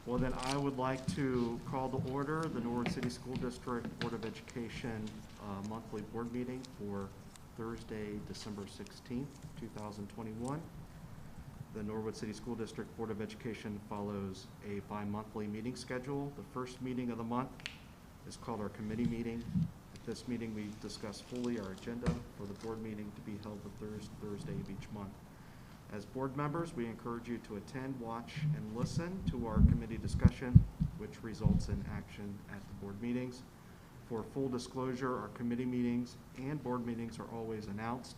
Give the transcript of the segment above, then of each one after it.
Well, then I would like to call to order the Norwood City School District Board of Education monthly board meeting for Thursday, December 16th, 2021. The Norwood City School District Board of Education follows a bi-monthly meeting schedule. The first meeting of the month is called our committee meeting. At this meeting, we discuss fully our agenda for the board meeting to be held the Thursday of each month. As board members, we encourage you to attend, watch, and listen to our committee discussion, which results in action at the board meetings. For full disclosure, our committee meetings and board meetings are always announced,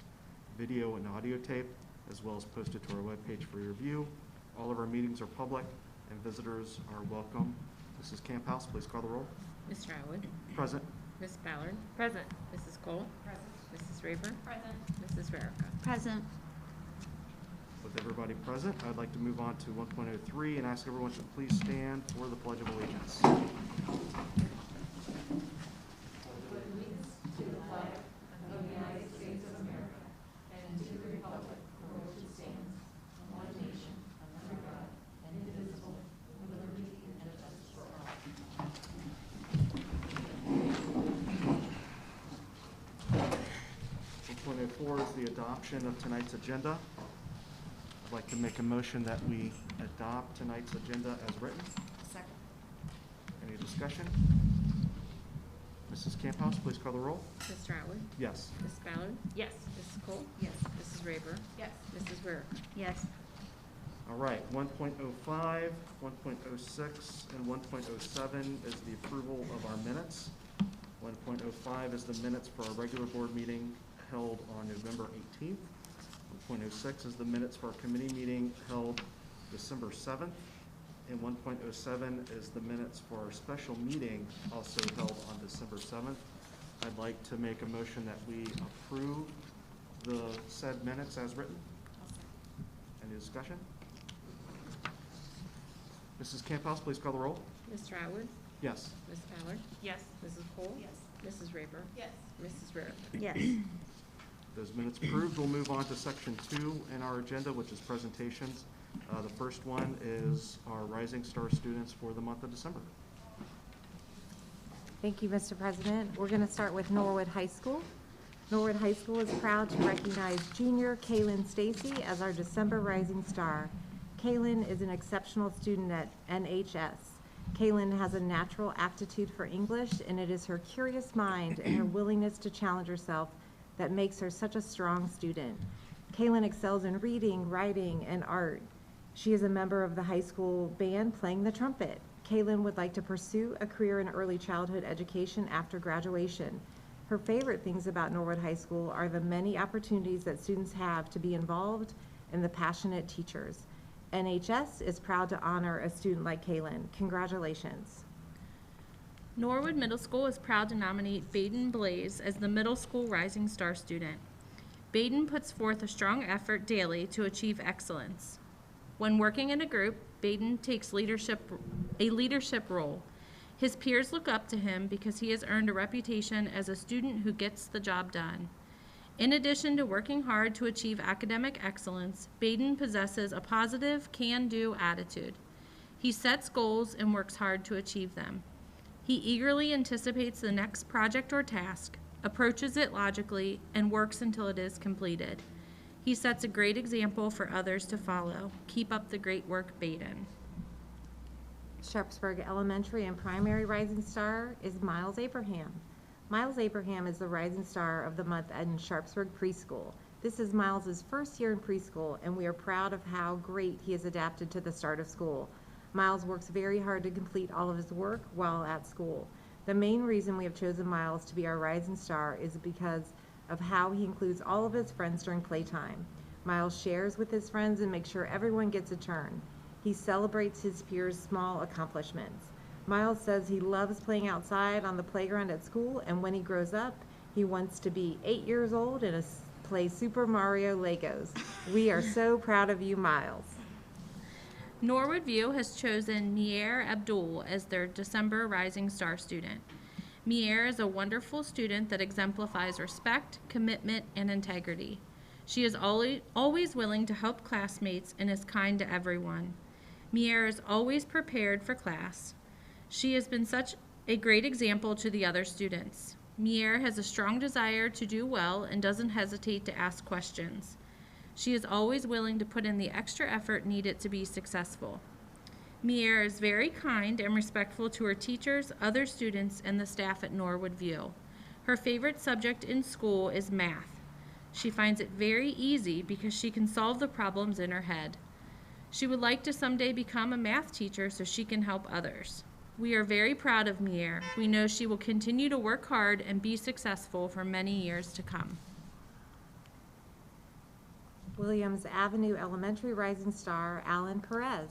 video and audio tape, as well as posted to our webpage for your review. All of our meetings are public, and visitors are welcome. Mrs. Camphouse, please call the roll. Mr. Atwood. Present. Ms. Ballard. Present. Mrs. Cole. Present. Mrs. Raver. Present. Mrs. Rarica. Present. With everybody present, I'd like to move on to 1.03 and ask everyone to please stand for the Pledge of Allegiance. Is the adoption of tonight's agenda. I'd like to make a motion that we adopt tonight's agenda as written. Second. Any discussion? Mrs. Camphouse, please call the roll. Mr. Atwood. Yes. Ms. Ballard. Yes. Mrs. Cole. Yes. Mrs. Raver. Yes. Mrs. Rarica. Yes. All right, 1.05, 1.06, and 1.07 is the approval of our minutes. 1.05 is the minutes for our regular board meeting held on November 18th. 1.06 is the minutes for our committee meeting held December 7th. And 1.07 is the minutes for our special meeting also held on December 7th. I'd like to make a motion that we approve the said minutes as written. Any discussion? Mrs. Camphouse, please call the roll. Mr. Atwood. Yes. Ms. Ballard. Yes. Mrs. Cole. Yes. Mrs. Raver. Yes. Mrs. Rarica. Yes. Those minutes approved. We'll move on to section 2 in our agenda, which is presentations. The first one is our Rising Star students for the month of December. Thank you, Mr. President. We're going to start with Norwood High School. Norwood High School is proud to recognize junior Kaylin Stacy as our December Rising Star. Kaylin is an exceptional student at NHS. Kaylin has a natural aptitude for English, and it is her curious mind and her willingness to challenge herself that makes her such a strong student. Kaylin excels in reading, writing, and art. She is a member of the high school band playing the trumpet. Kaylin would like to pursue a career in early childhood education after graduation. Her favorite things about Norwood High School are the many opportunities that students have to be involved and the passionate teachers. NHS is proud to honor a student like Kaylin. Congratulations. Norwood Middle School is proud to nominate Baden Blaze as the Middle School Rising Star student. Baden puts forth a strong effort daily to achieve excellence. When working in a group, Baden takes a leadership role. His peers look up to him because he has earned a reputation as a student who gets the job done. In addition to working hard to achieve academic excellence, Baden possesses a positive, can-do attitude. He sets goals and works hard to achieve them. He eagerly anticipates the next project or task, approaches it logically, and works until it is completed. He sets a great example for others to follow. Keep up the great work, Baden. Sharpsburg Elementary and Primary Rising Star is Miles Abraham. Miles Abraham is the Rising Star of the month in Sharpsburg Preschool. This is Miles' first year in preschool, and we are proud of how great he has adapted to the start of school. Miles works very hard to complete all of his work while at school. The main reason we have chosen Miles to be our Rising Star is because of how he includes all of his friends during playtime. Miles shares with his friends and makes sure everyone gets a turn. He celebrates his peers' small accomplishments. Miles says he loves playing outside on the playground at school, and when he grows up, he wants to be 8 years old and play Super Mario Legos. We are so proud of you, Miles. Norwood View has chosen Mier Abdul as their December Rising Star student. Mier is a wonderful student that exemplifies respect, commitment, and integrity. She is always willing to help classmates and is kind to everyone. Mier is always prepared for class. She has been such a great example to the other students. Mier has a strong desire to do well and doesn't hesitate to ask questions. She is always willing to put in the extra effort needed to be successful. Mier is very kind and respectful to her teachers, other students, and the staff at Norwood View. Her favorite subject in school is math. She finds it very easy because she can solve the problems in her head. She would like to someday become a math teacher so she can help others. We are very proud of Mier. We know she will continue to work hard and be successful for many years to come. Williams Avenue Elementary Rising Star, Alan Perez.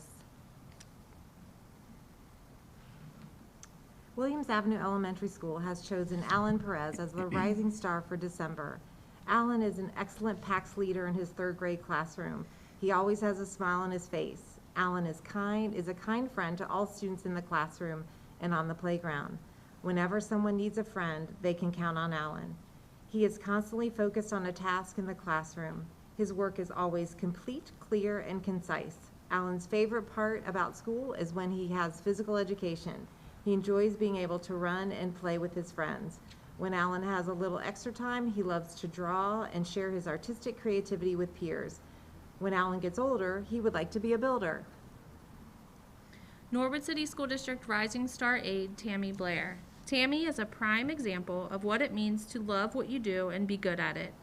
Williams Avenue Elementary School has chosen Alan Perez as the Rising Star for December. Alan is an excellent PAX leader in his third grade classroom. He always has a smile on his face. Alan is a kind friend to all students in the classroom and on the playground. Whenever someone needs a friend, they can count on Alan. He is constantly focused on a task in the classroom. His work is always complete, clear, and concise. Alan's favorite part about school is when he has physical education. He enjoys being able to run and play with his friends. When Alan has a little extra time, he loves to draw and share his artistic creativity with peers. When Alan gets older, he would like to be a builder. Norwood City School District Rising Star aide Tammy Blair. Tammy is a prime example of what it means to love what you do and be good at it.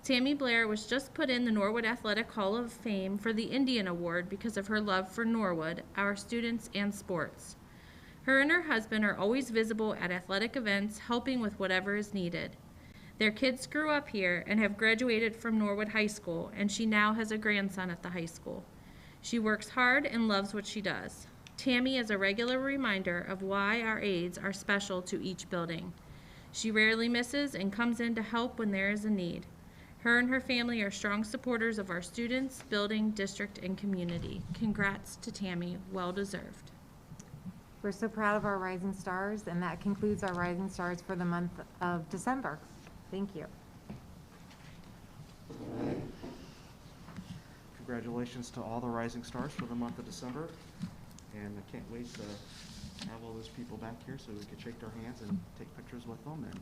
Tammy Blair was just put in the Norwood Athletic Hall of Fame for the Indian Award because of her love for Norwood, our students, and sports. Her and her husband are always visible at athletic events, helping with whatever is needed. Their kids grew up here and have graduated from Norwood High School, and she now has a grandson at the high school. She works hard and loves what she does. Tammy is a regular reminder of why our aides are special to each building. She rarely misses and comes in to help when there is a need. Her and her family are strong supporters of our students, building, district, and community. Congrats to Tammy, well deserved. We're so proud of our Rising Stars, and that concludes our Rising Stars for the month of December. Thank you. Congratulations to all the Rising Stars for the month of December. And I can't wait to have all those people back here so we can shake their hands and take pictures with them and,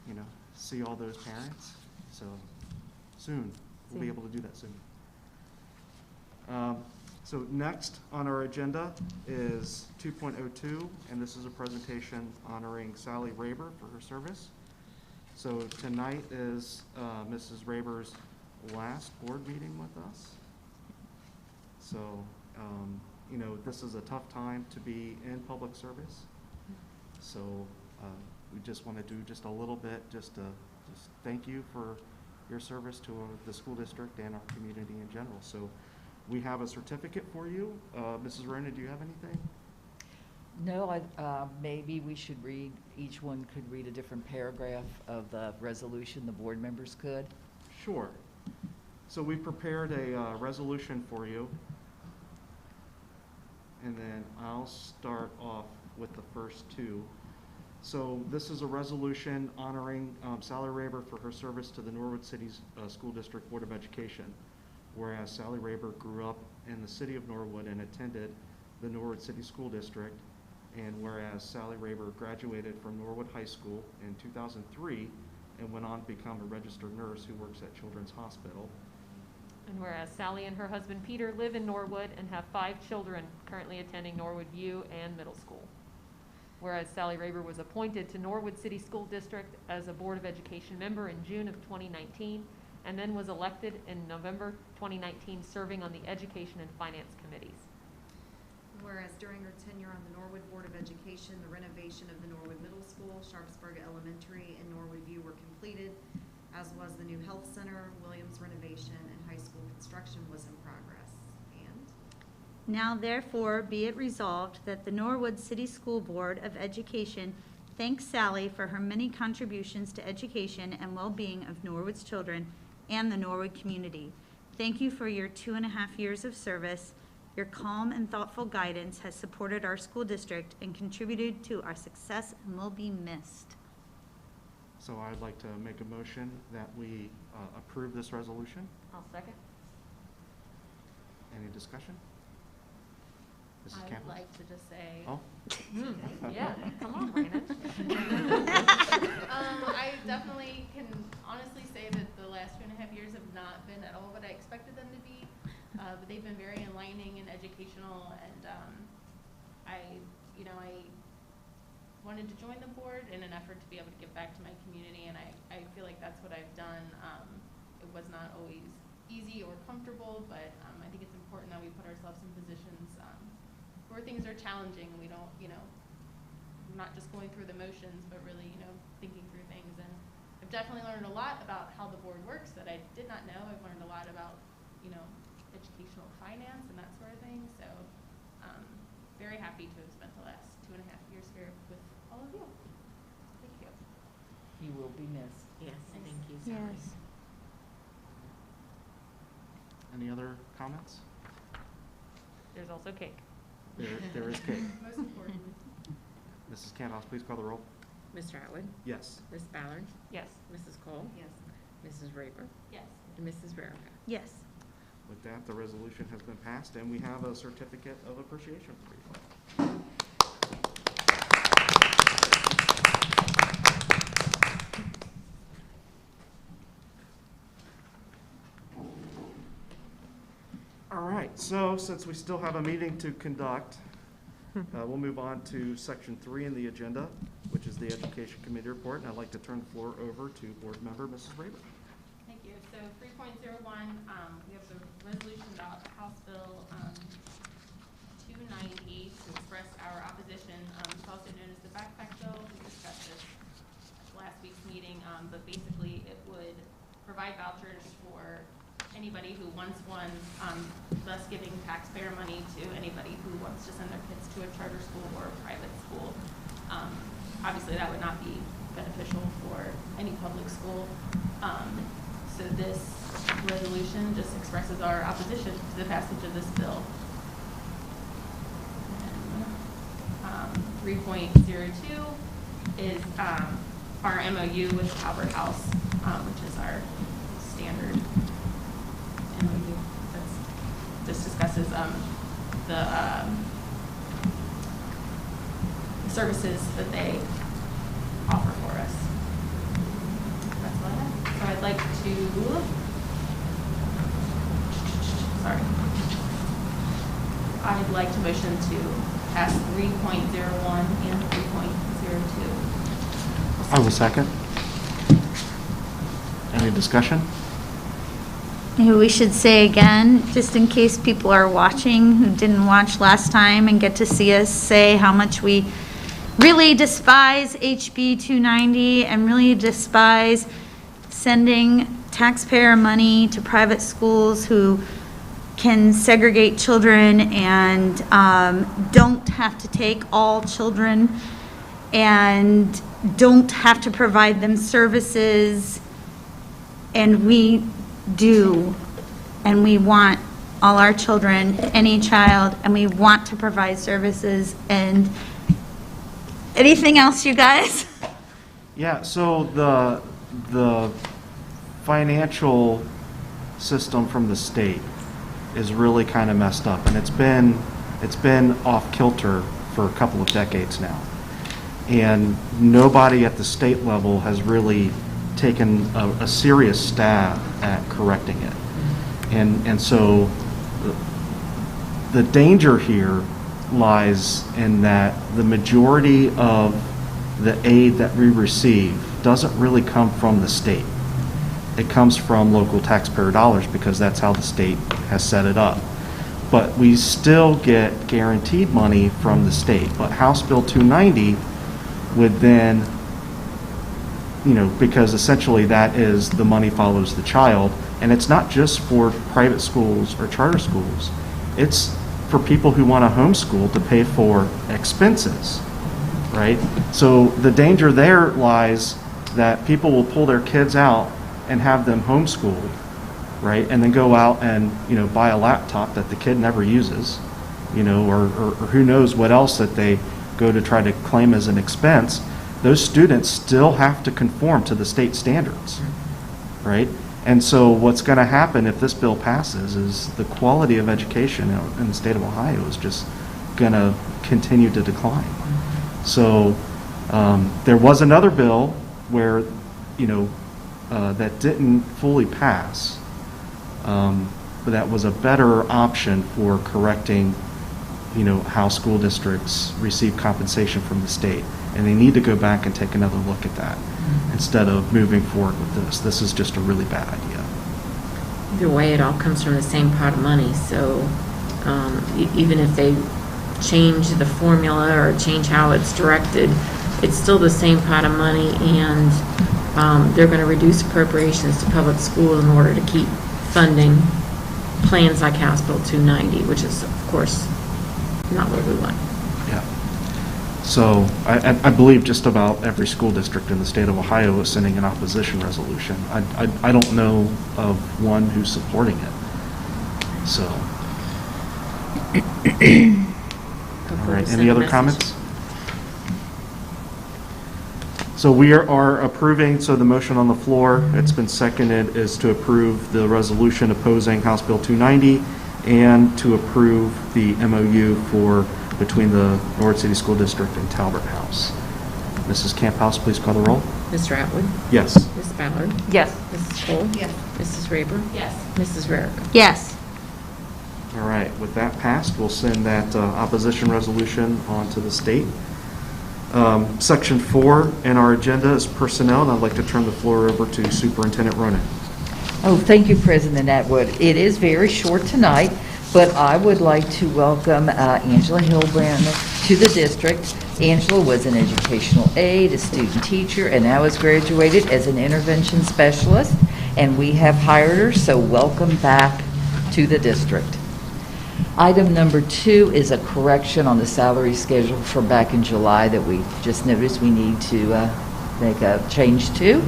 you know, see all those parents. So soon, we'll be able to do that soon. So next on our agenda is 2.02, and this is a presentation honoring Sally Raber for her service. So tonight is Mrs. Raber's last board meeting with us. So, you know, this is a tough time to be in public service. So we just want to do just a little bit, just thank you for your service to the school district and our community in general. So we have a certificate for you. Mrs. Ronan, do you have anything? No, maybe we should read, each one could read a different paragraph of the resolution, the board members could. Sure. So we prepared a resolution for you. And then I'll start off with the first two. So this is a resolution honoring Sally Raber for her service to the Norwood City School District Board of Education. Whereas Sally Raber grew up in the city of Norwood and attended the Norwood City School District, and whereas Sally Raber graduated from Norwood High School in 2003 and went on to become a registered nurse who works at Children's Hospital. And whereas Sally and her husband Peter live in Norwood and have 5 children currently attending Norwood View and middle school. Whereas Sally Raber was appointed to Norwood City School District as a Board of Education member in June of 2019, and then was elected in November 2019, serving on the Education and Finance Committees. Whereas during her tenure on the Norwood Board of Education, the renovation of the Norwood Middle School, Sharpsburg Elementary, and Norwood View were completed, as was the new health center, Williams renovation, and high school construction was in progress. And now therefore be it resolved that the Norwood City School Board of Education thanks Sally for her many contributions to education and well-being of Norwood's children and the Norwood community. Thank you for your 2.5 years of service. Your calm and thoughtful guidance has supported our school district and contributed to our success and will be missed. So I'd like to make a motion that we approve this resolution. I'll second. Any discussion? would Campbell? like to just say, Oh, Yeah, come on, Brandon. I definitely can honestly say that the last 2.5 years have not been at all what I expected them to be. But they've been very enlightening and educational, and I wanted to join the board in an effort to be able to give back to my community, and I feel like that's what I've done. It was not always easy or comfortable, but I think it's important that we put ourselves in positions where things are challenging. We don't, not just going through the motions, but really, thinking through things. And I've definitely learned a lot about how the board works that I did not know. I've learned a lot about, educational finance and that sort of thing. So, very happy to have spent the last 2.5 years here with all of you. Thank you. You will be missed. Yes, Thanks. thank you, Sally. Yes. any other comments? There's also cake. There is cake. Most importantly. Mrs. Cantos, please call the roll. Mr. Atwood, Yes. Ms. Ballard, Yes. Mrs. Cole, Yes. Mrs. Raver, Yes. and Mrs. Rarica. Yes. With that, the resolution has been passed, and we have a certificate of appreciation for you. All right, so since we still have a meeting to conduct, we'll move on to section 3 in the agenda, which is the Education Committee report, and I'd like to turn the floor over to Board Member Mrs. Raver. Thank you. So 3.01, we have the resolution about House Bill 290 to express our opposition. It's also known as the backpack bill. We discussed this at last week's meeting, but basically it would provide vouchers for anybody who wants one, thus giving taxpayer money to anybody who wants to send their kids to a charter school or a private school. Obviously, that would not be beneficial for any public school. So this resolution just expresses our opposition to the passage of this bill. And, 3.02 is our MOU with Albert House, which is our standard MOU. This discusses the services that they offer for us. That's all I have. So I'd like to, I'd like to motion to pass 3.01 and 3.02. I will second. Any discussion? Maybe we should say again, just in case people are watching who didn't watch last time and get to see us say how much we really despise HB 290 and really despise sending taxpayer money to private schools who can segregate children and don't have to take all children and don't have to provide them services. And we do, and we want all our children, any child, and we want to provide services. And anything else, you guys? Yeah, so the financial system from the state is really kind of messed up, and it's been off kilter for a couple of decades now. And nobody at the state level has really taken a serious stab at correcting it. And so the danger here lies in that the majority of the aid that we receive doesn't really come from the state. It comes from local taxpayer dollars because that's how the state has set it up. But we still get guaranteed money from the state. But House Bill 290 would then, because essentially that is the money follows the child, and it's not just for private schools or charter schools. It's for people who want to homeschool to pay for expenses, right? So the danger there lies that people will pull their kids out and have them homeschooled, right? And then go out and, buy a laptop that the kid never uses, or who knows what else that they go to try to claim as an expense. Those students still have to conform to the state standards, right? And so what's going to happen if this bill passes is the quality of education in the state of Ohio is just going to continue to decline. So there was another bill where, that didn't fully pass, but that was a better option for correcting, how school districts receive compensation from the state. And they need to go back and take another look at that instead of moving forward with this. This is just a really bad idea. Either way, it all comes from the same pot of money, so even if they change the formula or change how it's directed, it's still the same pot of money, and they're going to reduce appropriations to public school in order to keep funding plans like House Bill 290, which is, of course, not what we want. Yeah. So I believe just about every school district in the state of Ohio is sending an opposition resolution. I don't know of one who's supporting it. So. All right, any other comments? So we are approving, so the motion on the floor, it's been seconded, is to approve the resolution opposing House Bill 290 and to approve the MOU between the Norwood City School District and Talbot House. Mrs. Camphouse, please call the roll. Mr. Atwood? Yes. Ms. Ballard? Yes. Mrs. Cole? Yes. Mrs. Raber? Yes. Mrs. Rarick? Yes. All right, with that passed, we'll send that opposition resolution on to the state. Section 4 in our agenda is personnel, and I'd like to turn the floor over to Superintendent Ronan. Oh, thank you, President Atwood. It is very short tonight, but I would like to welcome Angela Hilbrand to the district. Angela was an educational aide, a student teacher, and now has graduated as an intervention specialist, and we have hired her, so welcome back to the district. Item number 2 is a correction on the salary schedule from back in July that we just noticed we need to make a change to.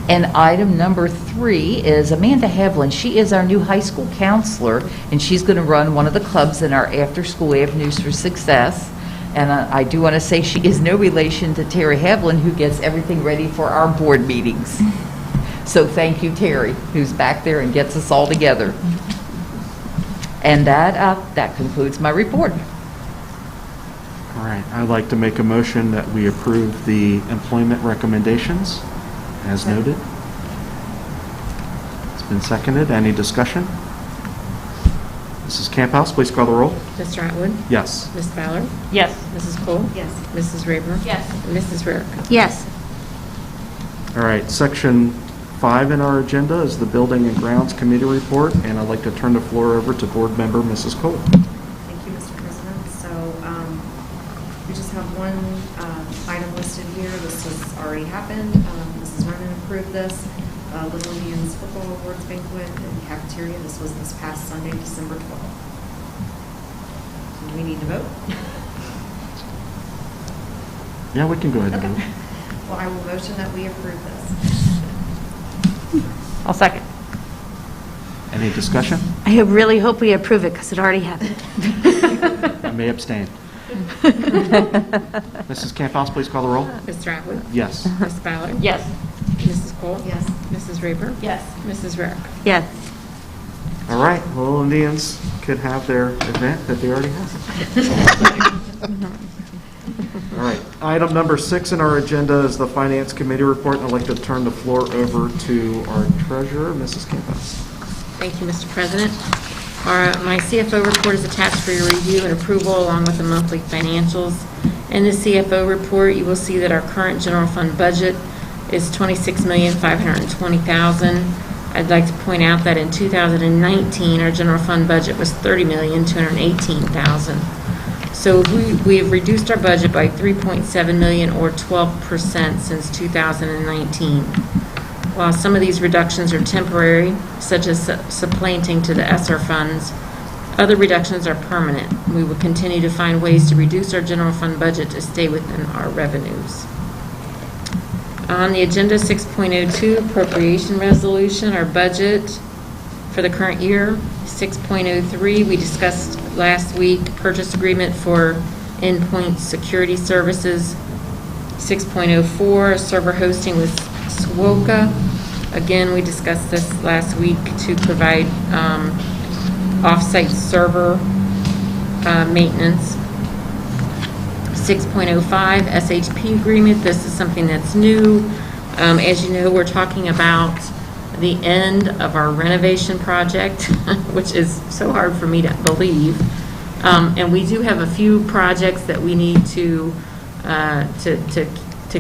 And item number 3 is Amanda Havlin. She is our new high school counselor, and she's going to run one of the clubs in our after-school Avenues for Success. And I do want to say she is no relation to Terry Havlin, who gets everything ready for our board meetings. So thank you, Terry, who's back there and gets us all together. And that concludes my report. All right, I'd like to make a motion that we approve the employment recommendations as noted. It's been seconded. Any discussion? Mrs. Camphouse, please call the roll. Mr. Atwood? Yes. Ms. Ballard? Yes. Mrs. Cole? Yes. Mrs. Raber? Yes. And Mrs. Rarick? Yes. All right, section 5 in our agenda is the Building and Grounds Committee report, and I'd like to turn the floor over to Board Member Mrs. Cole. Thank you, Mr. President. So we just have one item listed here. This has already happened. Mrs. Vernon approved this. Little Indians Football Awards Banquet in cafeteria. This was this past Sunday, December 12th. Do we need to vote? Yeah, we can go ahead and Okay. vote. Well, I will motion that we approve this. I'll second. Any discussion? I really hope we approve it because it already happened. I may abstain. Mrs. Camphouse, please call the roll. Mr. Atwood? Yes. Ms. Ballard? Yes. Mrs. Cole? Yes. Mrs. Raber? Yes. Mrs. Rarick? Yes. All right, Little Indians could have their event that they already have. All right, item number 6 in our agenda is the Finance Committee report, and I'd like to turn the floor over to our treasurer, Mrs. Camphouse. Thank you, Mr. President. My CFO report is attached for your review and approval along with the monthly financials. In the CFO report, you will see that our current general fund budget is $26,520,000. I'd like to point out that in 2019, our general fund budget was $30,218,000. So we have reduced our budget by $3.7 million or 12% since 2019. While some of these reductions are temporary, such as supplanting to the ESSER funds, other reductions are permanent. We will continue to find ways to reduce our general fund budget to stay within our revenues. On the agenda, 6.02, appropriation resolution, our budget for the current year. 6.03, we discussed last week, purchase agreement for endpoint security services. 6.04, server hosting with SWOCA. Again, we discussed this last week to provide off-site server maintenance. 6.05 SHP agreement. This is something that's new. As you know, we're talking about the end of our renovation project, which is so hard for me to believe. And we do have a few projects that we need to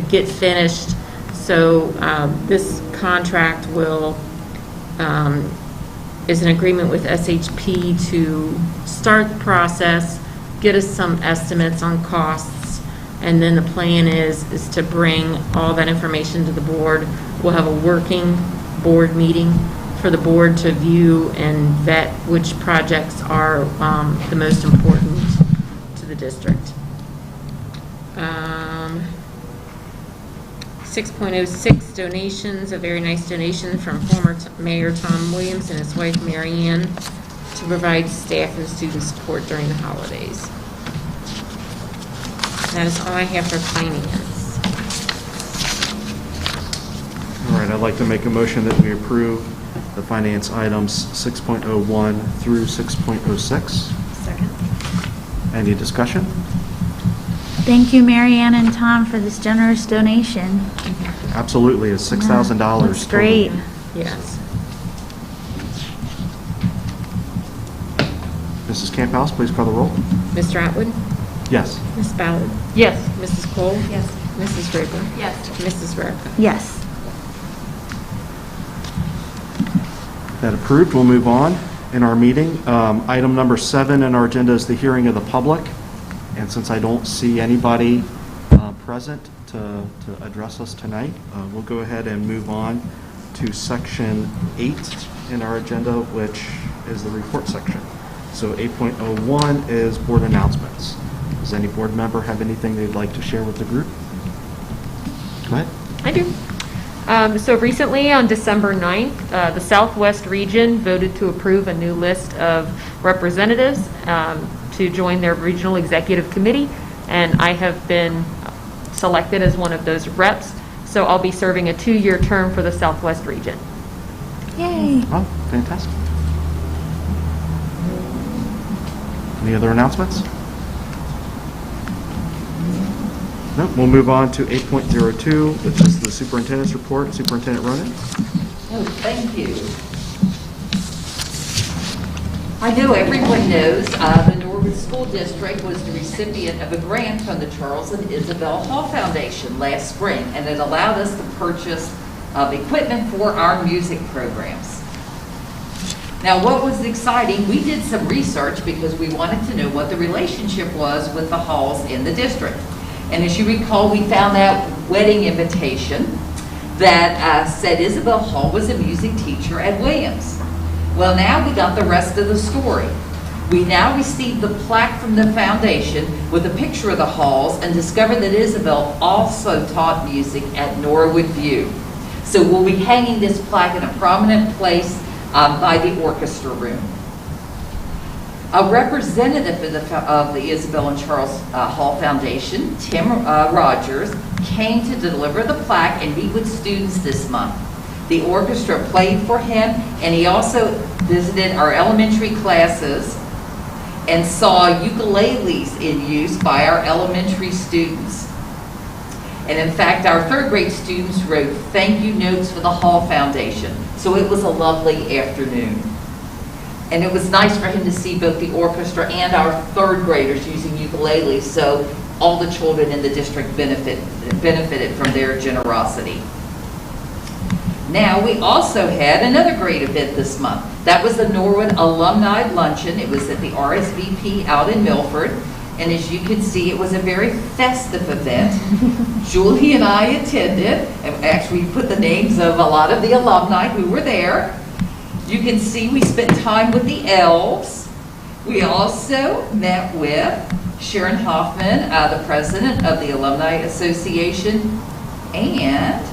get finished. So this contract is an agreement with SHP to start the process, get us some estimates on costs, and then the plan is to bring all that information to the board. We'll have a working board meeting for the board to view and vet which projects are the most important to the district. 6.06 donations, a very nice donation from former Mayor Tom Williams and his wife Mary Ann to provide staff and student support during the holidays. That is all I have for finance. All right, I'd like to make a motion that we approve the finance items 6.01 through 6.06. Second. Any discussion? Thank you, Mary Ann and Tom, for this generous donation. Absolutely, it's $6,000. That's great. Yes. Mrs. Camp House, please call the roll. Mr. Atwood? Yes. Ms. Ballard? Yes. Mrs. Cole? Yes. Mrs. Draper? Yes. Mrs. Rarica? Yes. That approved. We'll move on in our meeting. Item number 7 in our agenda is the hearing of the public. And since I don't see anybody present to address us tonight, we'll go ahead and move on to section 8 in our agenda, which is the report section. So 8.01 is board announcements. Does any board member have anything they'd like to share with the group? Go ahead. I do. So recently, on December 9th, the Southwest region voted to approve a new list of representatives to join their regional executive committee, and I have been selected as one of those reps. So I'll be serving a 2-year term for the Southwest region. Yay. Oh, fantastic. Any other announcements? No, we'll move on to 8.02, which is the superintendent's report. Superintendent Ronan? Oh, thank you. I know everyone knows the Norwood School District was the recipient of a grant from the Charles and Isabel Hall Foundation last spring, and it allowed us to purchase equipment for our music programs. Now, what was exciting, we did some research because we wanted to know what the relationship was with the halls in the district. And as you recall, we found that wedding invitation that said Isabel Hall was a music teacher at Williams. Well, now we got the rest of the story. We now received the plaque from the foundation with a picture of the halls and discovered that Isabel also taught music at Norwood View. So we'll be hanging this plaque in a prominent place by the orchestra room. A representative of the Isabel and Charles Hall Foundation, Tim Rogers, came to deliver the plaque and meet with students this month. The orchestra played for him, and he also visited our elementary classes and saw ukuleles in use by our elementary students. And in fact, our 3rd grade students wrote thank you notes for the Hall Foundation. So it was a lovely afternoon. And it was nice for him to see both the orchestra and our 3rd graders using ukuleles, so all the children in the district benefited from their generosity. Now, we also had another great event this month. That was the Norwood Alumni Luncheon. It was at the RSVP out in Milford. And as you can see, it was a very festive event. Julie and I attended, and actually put the names of a lot of the alumni who were there. You can see we spent time with the elves. We also met with Sharon Hoffman, the president of the Alumni Association, and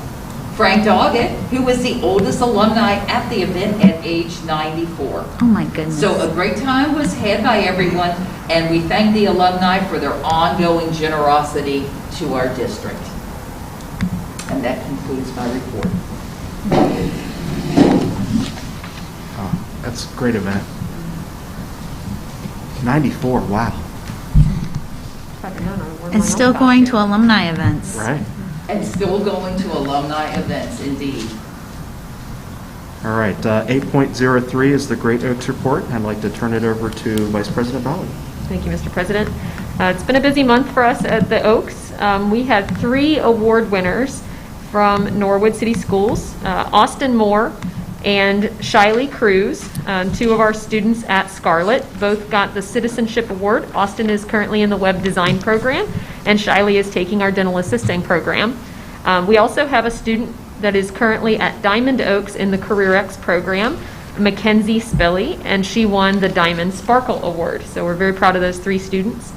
Frank Doggett, who was the oldest alumni at the event at age 94. Oh my goodness. So a great time was had by everyone, and we thank the alumni for their ongoing generosity to our district. And that concludes my report. Oh, that's a great event. 94, wow. If I'd known, I would've worn And my still own going to costume. alumni events. Right. And still going to alumni events, indeed. All right, 8.03 is the Great Oaks Report. I'd like to turn it over to Vice President Ballard. Thank you, Mr. President. It's been a busy month for us at the Oaks. We had 3 award winners from Norwood City Schools, Austin Moore and Shiley Cruz, 2 of our students at Scarlett. Both got the Citizenship Award. Austin is currently in the web design program, and Shiley is taking our dental assisting program. We also have a student that is currently at Diamond Oaks in the Career X program, Mackenzie Spilly, and she won the Diamond Sparkle Award. So we're very proud of those 3 students.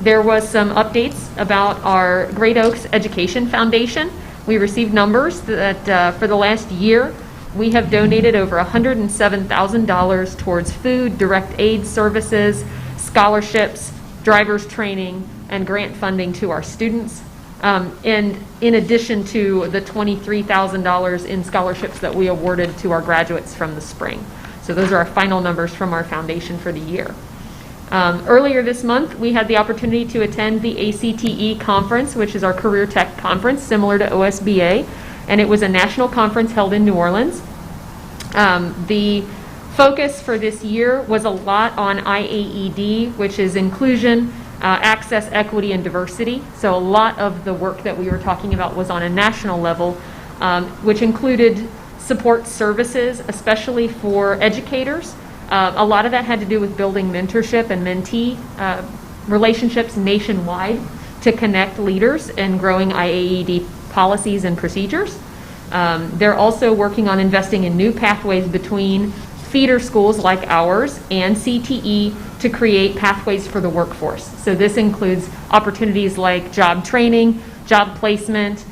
There was some updates about our Great Oaks Education Foundation. We received numbers that for the last year, we have donated over $107,000 towards food, direct aid services, scholarships, driver's training, and grant funding to our students. And in addition to the $23,000 in scholarships that we awarded to our graduates from the spring. So those are our final numbers from our foundation for the year. Earlier this month, we had the opportunity to attend the ACTE conference, which is our career tech conference, similar to OSBA, and it was a national conference held in New Orleans. The focus for this year was a lot on IAED, which is inclusion, access, equity, and diversity. So a lot of the work that we were talking about was on a national level, which included support services, especially for educators. A lot of that had to do with building mentorship and mentee relationships nationwide to connect leaders and growing IAED policies and procedures. They're also working on investing in new pathways between feeder schools like ours and CTE to create pathways for the workforce. So this includes opportunities like job training, job placement,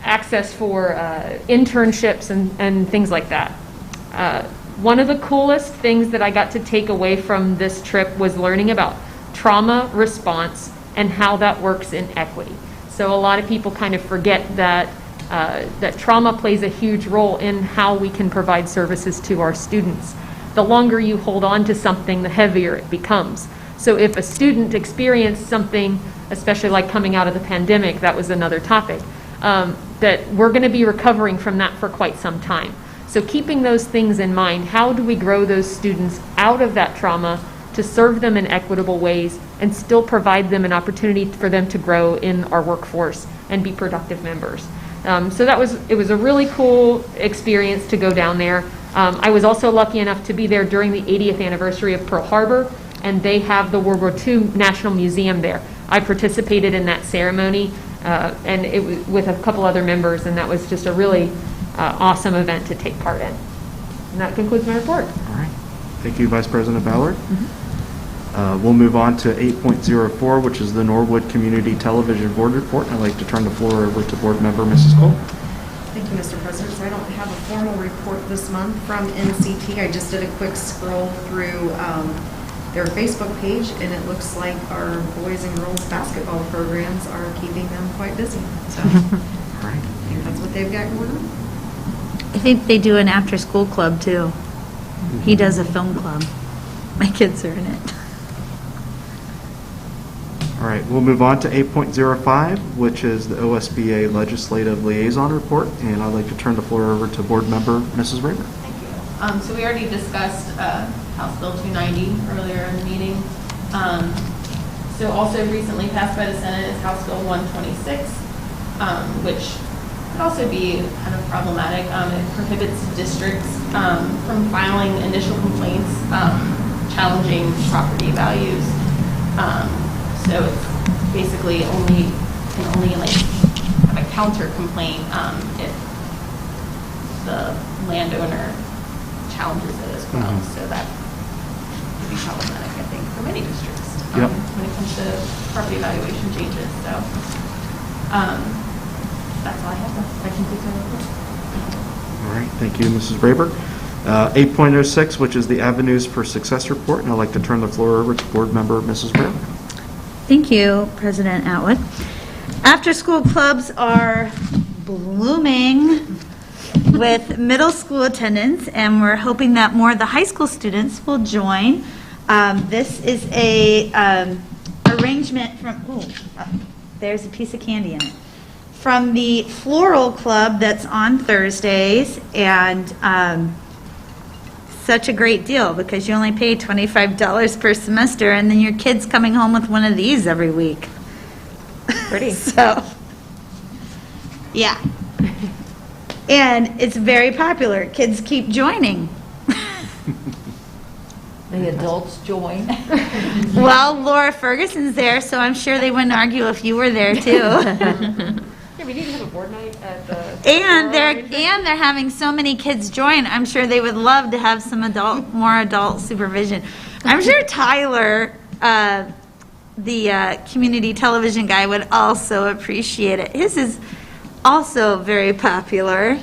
access for internships and things like that. One of the coolest things that I got to take away from this trip was learning about trauma response and how that works in equity. So a lot of people kind of forget that that trauma plays a huge role in how we can provide services to our students. The longer you hold on to something, the heavier it becomes. So if a student experienced something, especially like coming out of the pandemic, that was another topic, that we're going to be recovering from that for quite some time. So keeping those things in mind, how do we grow those students out of that trauma to serve them in equitable ways and still provide them an opportunity for them to grow in our workforce and be productive members? So it was a really cool experience to go down there. I was also lucky enough to be there during the 80th anniversary of Pearl Harbor, and they have the World War II National Museum there. I participated in that ceremony, and it was with a couple other members, and that was just a really awesome event to take part in. And that concludes my report. All right. Thank you, Vice President Ballard. We'll move on to 8.04, which is the Norwood Community Television Board Report. I'd like to turn the floor over to Board Member Mrs. Cole. Thank you, Mr. President. So I don't have a formal report this month from NCT. I just did a quick scroll through their Facebook page, and it looks like our boys and girls basketball programs are keeping them quite busy. So All right. I think that's what they've got going on. I think they do an after-school club, too. He does a film club. My kids are in it. All right, we'll move on to 8.05, which is the OSBA Legislative Liaison Report, and I'd like to turn the floor over to Board Member Mrs. Raymer. Thank you. So we already discussed House Bill 290 earlier in the meeting. So also recently passed by the Senate is House Bill 126, which could also be kind of problematic. It prohibits districts from filing initial complaints challenging property values. So it's basically can only like have a counter complaint if the landowner challenges it as well. So that would be problematic, I think, for many districts Yep. when it comes to property valuation changes. So that's all I have. That concludes my report. All right, thank you, Mrs. Raymer. 8.06, which is the Avenues for Success Report, and I'd like to turn the floor over to Board Member Mrs. Brown. Thank you, President Atwood. After-school clubs are blooming with middle school attendance, and we're hoping that more of the high school students will join This is a arrangement from, there's a piece of candy in it, from the Floral Club that's on Thursdays, and such a great deal because you only pay $25 per semester, and then your kid's coming home with one of these every week. Pretty. So, yeah. And it's very popular. Kids keep joining. The adults join. Well, Laura Ferguson's there, so I'm sure they wouldn't argue if you were there too. Yeah, we need to have a board night at the. And they're having so many kids join. I'm sure they would love to have some more adult supervision. I'm sure Tyler, the community television guy, would also appreciate it. His is also very popular.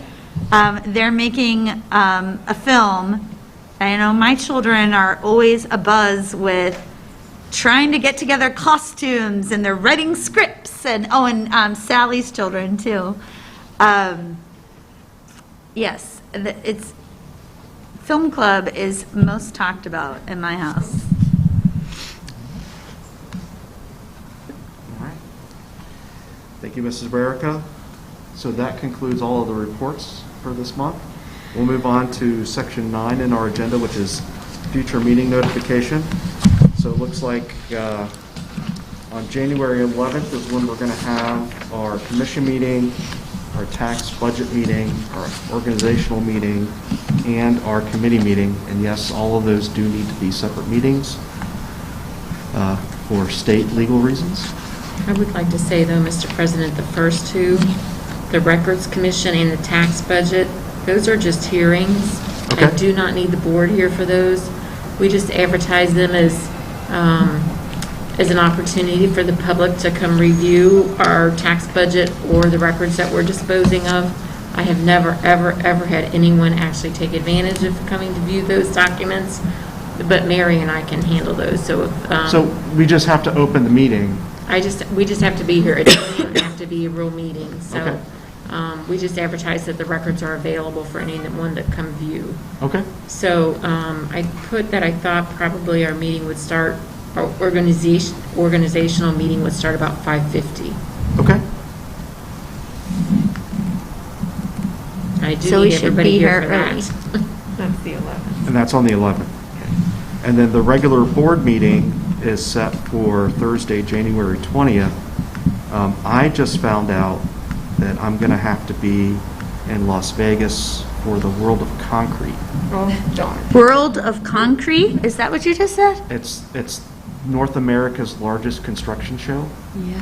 They're making a film. I know my children are always abuzz with trying to get together costumes, and they're writing scripts, and Sally's children too. Yes, it's film club is most talked about in my house. All right. Thank you, Mrs. Barrica. So that concludes all of the reports for this month. We'll move on to section 9 in our agenda, which is future meeting notification. So it looks like on January 11th is when we're going to have our commission meeting, our tax budget meeting, our organizational meeting, and our committee meeting. And yes, all of those do need to be separate meetings for state legal reasons. I would like to say, though, Mr. President, the first two, the Records Commission and the tax budget, those are just hearings. Okay. I do not need the board here for those. We just advertise them as an opportunity for the public to come review our tax budget or the records that we're disposing of. I have never, ever, ever had anyone actually take advantage of coming to view those documents, but Mary and I can handle those. So, So we just have to open the meeting. we just have to be here. It doesn't have to be a real meeting. So. Okay. We just advertise that the records are available for anyone to come view. Okay. So I put that I thought probably our meeting would start, our organizational meeting would start about 5:50. Okay. I do So we need should everybody be here here for early. that. That's the 11th. And that's on the 11th. And then the regular board meeting is set for Thursday, January 20th. I just found out that I'm going to have to be in Las Vegas for the World of Concrete. Oh, darn. World of Concrete? Is that what you just said? It's North America's largest construction show. Yeah.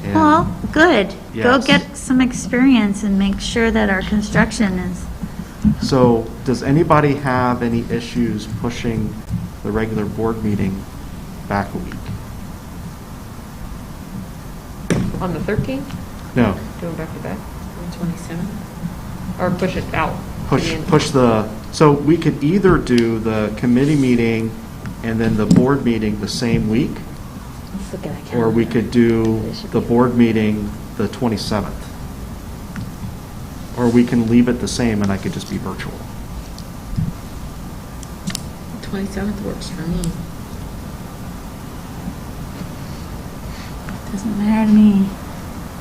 And Well, good. Go Yes. get some experience and make sure that our construction is. so does anybody have any issues pushing the regular board meeting back a week? On the 13th, No, going back to back, 27? or push it out? to the end? so we could either do the committee meeting and then the board meeting the same week, Let's look at that or we calendar. could do the board meeting the 27th. Or we can leave it the same and I could just be virtual. 27th works for me. Doesn't matter to me.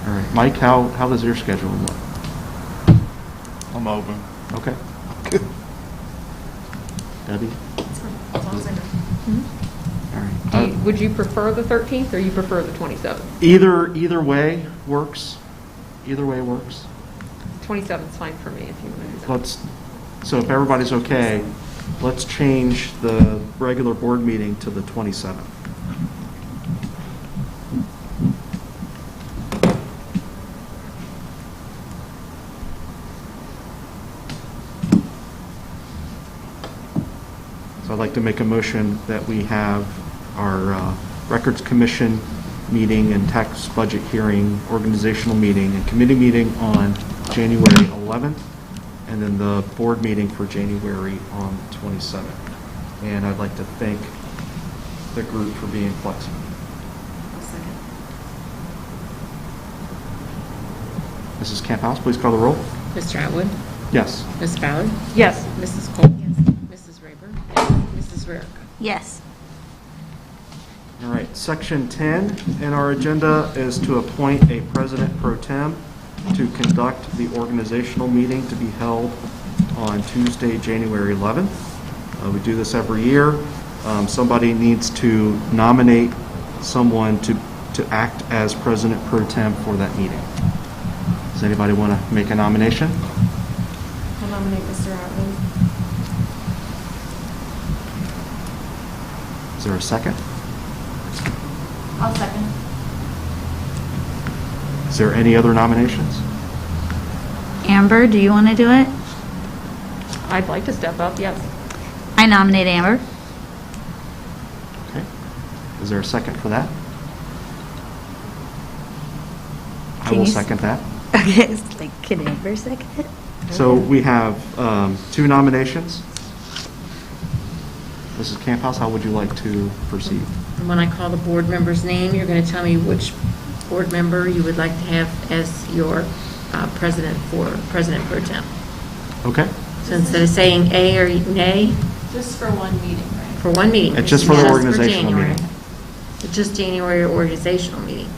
All right, Mike, how does your schedule look? I'm open. Okay. Debbie? All right. Would you prefer the 13th, or you prefer the 27th? Either way works. Either way works. 27th's fine for me if you want to do that. So if everybody's okay, let's change the regular board meeting to the 27th. So I'd like to make a motion that we have our Records Commission meeting and tax budget hearing, organizational meeting, and committee meeting on January 11th, and then the board meeting for January on the 27th. And I'd like to thank the group for being flexible. Mrs. Camp House, please call the roll. Mr. Atwood? Yes. Ms. Ballard? Yes. Mrs. Cole? Mrs. Rayburn? Mrs. Rarick? Yes. All right, section 10 in our agenda is to appoint a president pro tem to conduct the organizational meeting to be held on Tuesday, January 11th. We do this every year. Somebody needs to nominate someone to act as president pro tem for that meeting. Does anybody want to make a nomination? I'll nominate Mr. Atwood. Is there a second? I'll second. Is there any other nominations? Amber, do you want to do it? I'd like to step up, yes. I nominate Amber. Okay. Is there a second for that? I Can will you second that. Okay, it's like, can Amber second it? So we have 2 nominations. Mrs. Camphouse, how would you like to proceed? And when I call the board member's name, you're going to tell me which board member you would like to have as your president for President Pro Tem. Okay? So instead of saying A or nay, Just for one meeting, right? for one meeting. It's just for the Just organizational January. meeting. It's just January organizational meeting.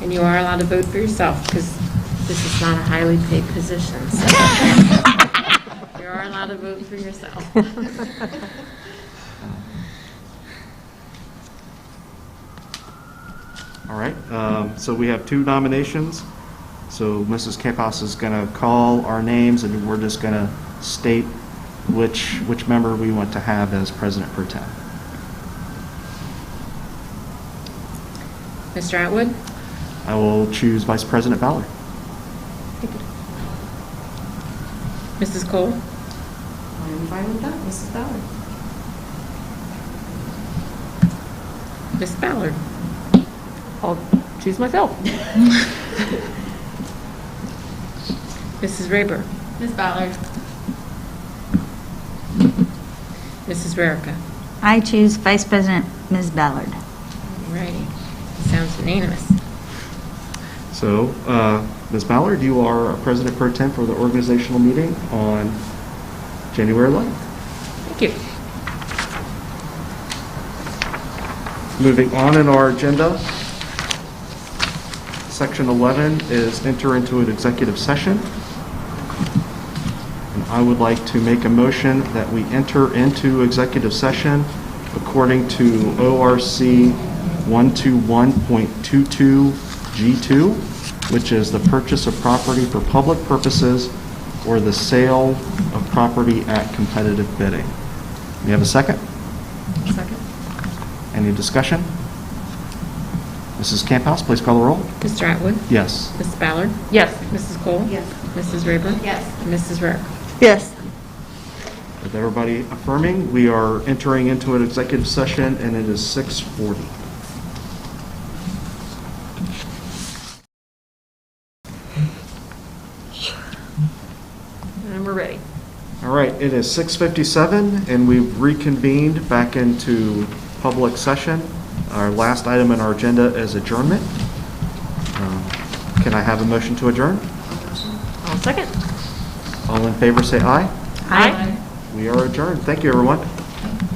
And you are allowed to vote for yourself because this is not a highly paid position. So you are allowed to vote for yourself. All right, so we have 2 nominations. So Mrs. Camphouse is going to call our names, and we're just going to state which member we want to have as president pro tem. Mr. Atwood? I will choose Vice President Ballard. Mrs. Cole? I'm fine with that, Mrs. Ballard. Miss Ballard? I'll choose myself. Mrs. Rayber? Ms. Ballard. Mrs. Rarica? I choose Vice President Ms. Ballard. Righty. Sounds unanimous. So, Ms. Ballard, you are a president pro tem for the organizational meeting on January 11th. Thank you. Moving on in our agenda, section 11 is enter into an executive session. And I would like to make a motion that we enter into executive session according to ORC 121.22 G2, which is the purchase of property for public purposes or the sale of property at competitive bidding. Do you have a second? Second. Any discussion? Mrs. Camphouse, please call the roll. Mr. Atwood? Yes. Miss Ballard? Yes. Mrs. Cole? Yes. Mrs. Rayber? Yes. And Mrs. Rarica? Yes. With everybody affirming, we are entering into an executive session, and it is 6:40. And we're ready. All right, it is 6:57, and we've reconvened back into public session. Our last item on our agenda is adjournment. Can I have a motion to adjourn? I'll second. All in favor, say aye. Aye. We are adjourned. Thank you, everyone.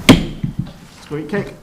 Let's go eat cake.